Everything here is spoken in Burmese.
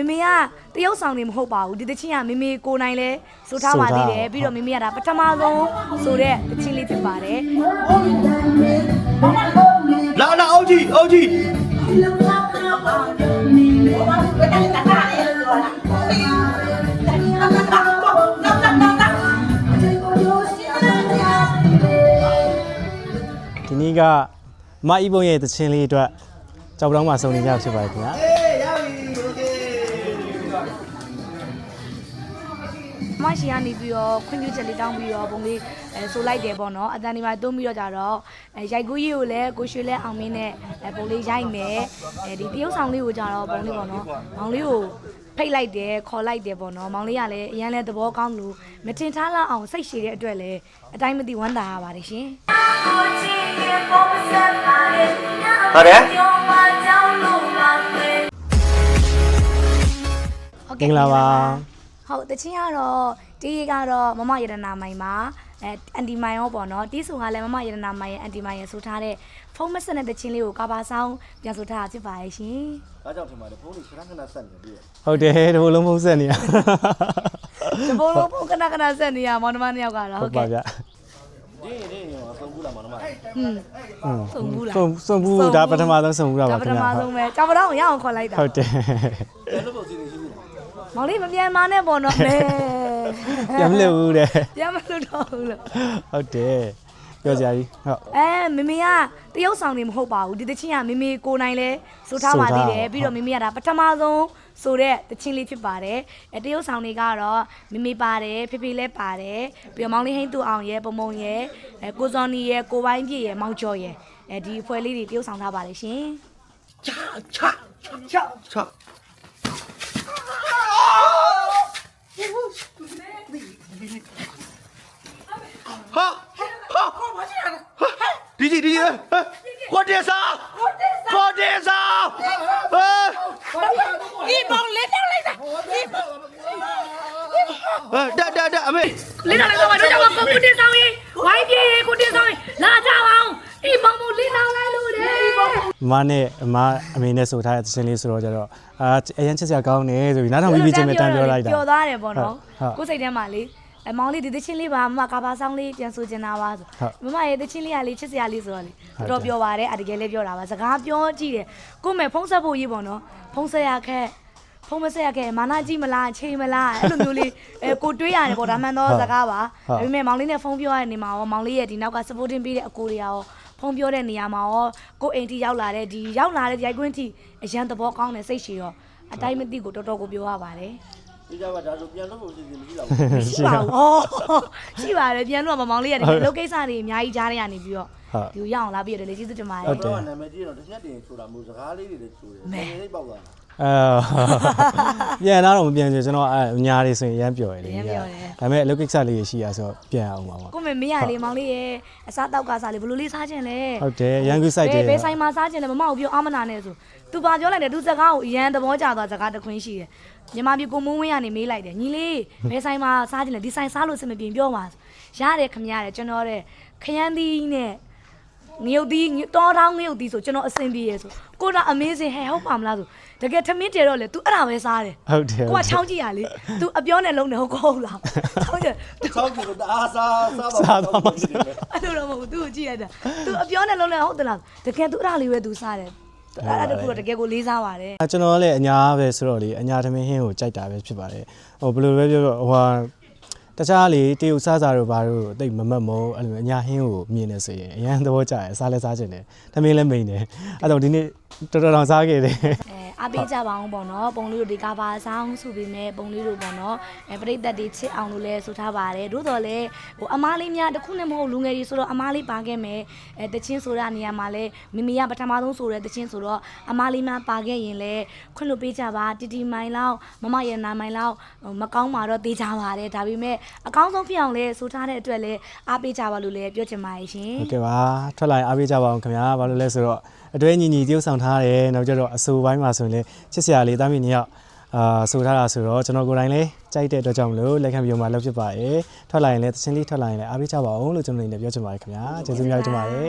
မေမေကတရုတ်ဆောင်နေမဟုတ်ပါဘူးဒီတချင်းကမေမေကိုနိုင်လဲဆိုထားပါသေးတယ်ပြီးတော့မေမေကဒါပထမဆုံးဆိုတဲ့တချင်းလေးဖြစ်ပါတယ်လာအုတ်ကြီးဒီနေ့ကမအီဘုံရဲ့တခြင်းလေးအတွက်ကြောက်တောင်းမှာစုံနေကြဖြစ်ပါတယ်ခင်ဗျာမရှိကနေပြီးတော့ခွင့်ပြုချက်လေးတောင်းပြီးတော့ပုံလေးဆိုလိုက်တယ်ပေါ့နော်အတန်ဒီမှာတုံးပြီးတော့ကြတော့ရိုက်ကူးကြီးကိုလည်းကိုရွှေလဲအောင်မင်းနဲ့ပုံလေးရိုက်မယ်ဒီတရုတ်ဆောင်လေးကိုကြတော့ပုံလေးပေါ့နော်မောင်လေးကိုဖိတ်လိုက်တယ်ခေါ်လိုက်တယ်ပေါ့နော်မောင်လေးကလည်းအရန်လဲသဘောကောင်းလို့မတင်ထားလောက်အောင်စိတ်ရှည်တဲ့အတွက်လည်းအတိုင်းမသိဝမ်းသာရပါတယ်ရှင်ဟုတ်တယ်မင်္ဂလာပါဟုတ်တချင်းကတော့တီးကတော့မမရတနာမိုင်မှာအန်တီမိုင်ရောပေါ့နော်တီးဆိုကလည်းမမရတနာမိုင်ရဲ့အန်တီမိုင်ရဲ့ဆိုထားတဲ့ဖုန်းမဆက်တဲ့တချင်းလေးကိုကာဘာဆောင်ပြန်ဆိုထားတာဖြစ်ပါရဲ့ရှင်။ဒါကြောင့်ထင်ပါတယ်ဖုန်းလေးခဏဆက်နေပြီ။ဟုတ်တယ်ဒီလိုလုံးဖုန်းဆက်နေရ။ဒီဘလုံးဖုန်းခဏဆက်နေရမောင်နှမနှစ်ယောက်ကတော့ဟုတ်ကဲ့။ဒီဆုံးဘူးလားမောင်နှမ။ဆုံးဘူးလား။ဆုံးဘူးဒါပထမဆုံးဆုံးဘူးတာပါခင်ဗျာ။ဒါပထမဆုံးပဲ။ကြောင်ပတော့ရအောင်ခေါ်လိုက်တာ။ဟုတ်တယ်။ဘယ်လိုပုံစံနေရှိလဲ။မောင်လေးမပြန်မနဲ့ပေါ့နော်။ပြန်မလို့ဘူးတဲ့။ပြန်မလို့တော့ဘူးလို့။ဟုတ်တယ်။ပြောကြရည်ဟုတ်မေမေကတရုတ်ဆောင်နေမဟုတ်ပါဘူးဒီတချင်းကမေမေကိုနိုင်လဲဆိုထားပါသေးတယ်ပြီးတော့မေမေကဒါပထမဆုံးဆိုတဲ့တချင်းလေးဖြစ်ပါတယ်တရုတ်ဆောင်တွေကတော့မေမေပါတယ်ဖေဖေလည်းပါတယ်ပြီးတော့မောင်လေးဟိန်းသူအောင်ရဲ့ပုံရဲ့ကိုစောနီရဲ့ကိုပိုင်းပြည့်ရဲ့မောင်ကျော်ရဲ့ဒီအဖွဲလေးတွေတရုတ်ဆောင်ထားပါတယ်ရှင်ချဟာဒီခွတ်တယ်စာဒီမောင်လေးတောက်လိုက်တာဒါအမေလေးတောက်လိုက်တော့တို့ကြောင့်ကိုတင်ဆောင်ရေးဝိုင်းပြေကိုတင်ဆောင်ရေးလာကြအောင်ဒီမောင်မို့လေးတောက်လိုက်လို့တဲ့မနဲ့အမေနဲ့ဆိုထားတဲ့သင်းလေးဆိုတော့ကြတော့အရင်ချစ်စရာကောင်းနေဆိုပြီးနားထောင်ပြီးချင်းပဲတန်းပြောလိုက်တာပြောသားတယ်ပေါ့နော်ကိုစိတ်ထဲမှာလေမောင်လေးဒီသချင်းလေးပါမမကာဘာဆောင်လေးပြန်ဆိုချင်တာပါဆိုမမရဲ့သချင်းလေးကလေချစ်စရာလေးဆိုတော့လေတော်ပြောပါတယ်တကယ်လေးပြောတာပါစကားပြောကြည့်တယ်ကိုမဲ့ဖုံးဆက်ဖို့ရေးပေါ့နော်ဖုံးဆက်ရခဲ့ဖုံးမဆက်ရခဲ့မာနာကြည့်မလားချိန်မလားအဲ့လိုမျိုးလေးကိုတွေးရတယ်ပေါ့ဒါမှန်တော့စကားပါဒါပေမဲ့မောင်လေးနဲ့ဖုံးပြောရတဲ့နေမှာရောမောင်လေးရဲ့ဒီနောက်က supporting ပေးတဲ့အကိုတွေရောဖုံးပြောတဲ့နေရာမှာရောကိုအိမ်တီရောက်လာတဲ့ဒီရိုက်ကွင်းတီအရန်သဘောကောင်းတဲ့စိတ်ရှည်ရောအတိုင်းမသိကိုတော်တော်ကိုပြောရပါတယ်ဒီကြပါဒါဆိုပြန်လို့ပုံစံမရှိတော့ဘူးရှိပါဘူးရှိပါတယ်ပြန်လို့မောင်လေးရတယ်လုပ်ကိစ္စတွေအများကြီးကြားရနေပြီးတော့ဒီရအောင်လာပြီးရတယ်လေကျေးဇူးတင်ပါတယ်ဟုတ်တယ်နာမည်ကြီးတော့တစ်ချက်တည်းဆိုတာမျိုးစကားလေးတွေလည်းချိုးတယ်နည်းနည်းပေါက်သွားပြန်လာတော့မပြန်ချင်ကျွန်တော်ညားလေးဆိုရင်ရမ်းပြော်ရလေဒါပေမဲ့အလုပ်ကိစ္စလေးရှိရဆိုပြန်အောင်ပါကိုမေမေရလေမောင်လေးရဲ့အစားတောက်ကစားလေးဘယ်လိုလေးစားခြင်းလဲဟုတ်တယ်ရန်ကူဆိုင်တယ်ဘယ်ဆိုင်မှာစားခြင်းလဲမမကိုပြောအာမနာနဲ့ဆိုသူပါပြောလိုက်တယ်သူစကားကိုအရန်သဘောကျသွားစကားတခွင်းရှိတယ်မြန်မာပြည်ကိုမုံဝင်းကနေမေးလိုက်တယ်ညီလေးဘယ်ဆိုင်မှာစားခြင်းလဲဒီဆိုင်စားလို့စမပြေပြောပါရတယ်ခမရတယ်ကျွန်တော်တဲ့ခရမ်းသီးနဲ့ငရုတ်သီးတောထောင်းငရုတ်သီးဆိုကျွန်တော်အဆင်ပြေရဆိုကိုတော့ amazing ဟဲ့ဟုတ်ပါမလားဆိုတကယ်ထမင်းတဲတော့လေ तू အဲ့ဒါပဲစားတယ်ဟုတ်တယ်ကိုကချောင်းကြည့်ရလေ तू အပြောနဲ့လုံးတယ်ဟုတ်လားချောင်းကြည့်တော့အားစားပါအဲ့လိုတော့မဟုတ် तू ကိုကြည့်ရတာ तू အပြောနဲ့လုံးတယ်ဟုတ်တယ်လားတကယ် तू အဲ့ဒါလေးပဲ तू စားတယ်အဲ့ဒါတခုတော့တကယ်ကိုလေးစားပါတယ်ကျွန်တော်လည်းအညာပဲဆိုတော့လေအညာသမင်းဟင်းကိုကြိုက်တာပဲဖြစ်ပါတယ်ဟိုဘယ်လိုပဲပြောဟိုတခြားလေတရုတ်စားစားတို့ဘာတို့တိတ်မမတ်မို့အဲ့လိုအညာဟင်းကိုမြင်နေစေရင်အရန်သဘောကျတယ်စားလဲစားချင်တယ်သမင်းလည်းမိန်တယ်အဲ့တော့ဒီနေ့တော်တော်စားခဲ့တယ်အားပေးကြပါအောင်ပေါ့နော်ပုံလေးတို့ဒီကာဘာဆောင်ဆိုပြီးမဲ့ပုံလေးတို့ပေါ့နော်ပရိသတ်တွေချစ်အောင်လို့လဲဆိုထားပါတယ်တို့တော့လေဟိုအမားလေးများတခုနဲ့မဟုတ်လူငယ်ကြီးဆိုတော့အမားလေးပါခဲ့မယ်တချင်းဆိုတဲ့နေရာမှာလဲမိမိကပထမဆုံးဆိုတဲ့တချင်းဆိုတော့အမားလေးများပါခဲ့ရင်လဲခွင့်လို့ပေးကြပါတီတီမိုင်လောက်မမရနာမိုင်လောက်မကောင်းမှာတော့သေးကြပါတယ်ဒါပေမဲ့အကောင်းဆုံးဖြစ်အောင်လဲဆိုထားတဲ့အတွက်လဲအားပေးကြပါလို့လဲပြောချင်ပါတယ်ရှင်ဟုတ်ကဲ့ပါထွက်လာရင်အားပေးကြပါအောင်ခင်ဗျာဘာလို့လဲဆိုတော့အတွဲညီညီတရုပ်ဆောင်ထားတယ်နောက်ကျတော့အဆိုပိုင်းမှာဆိုရင်လည်းချစ်စရာလေးတားမိနေရောက်ဆိုထားတာဆိုတော့ကျွန်တော်ကိုယ်တိုင်လည်းကြိုက်တဲ့အတွက်ကြောင့်မလို့လက်ခံပြီးမှလုပ်ဖြစ်ပါရယ်ထွက်လာရင်လည်းသချင်းလေးထွက်လာရင်လည်းအားပေးကြပါအောင်လို့ကျွန်တော်နေပြောချင်ပါတယ်ခင်ဗျာကျေးဇူးများတင်ပါတယ်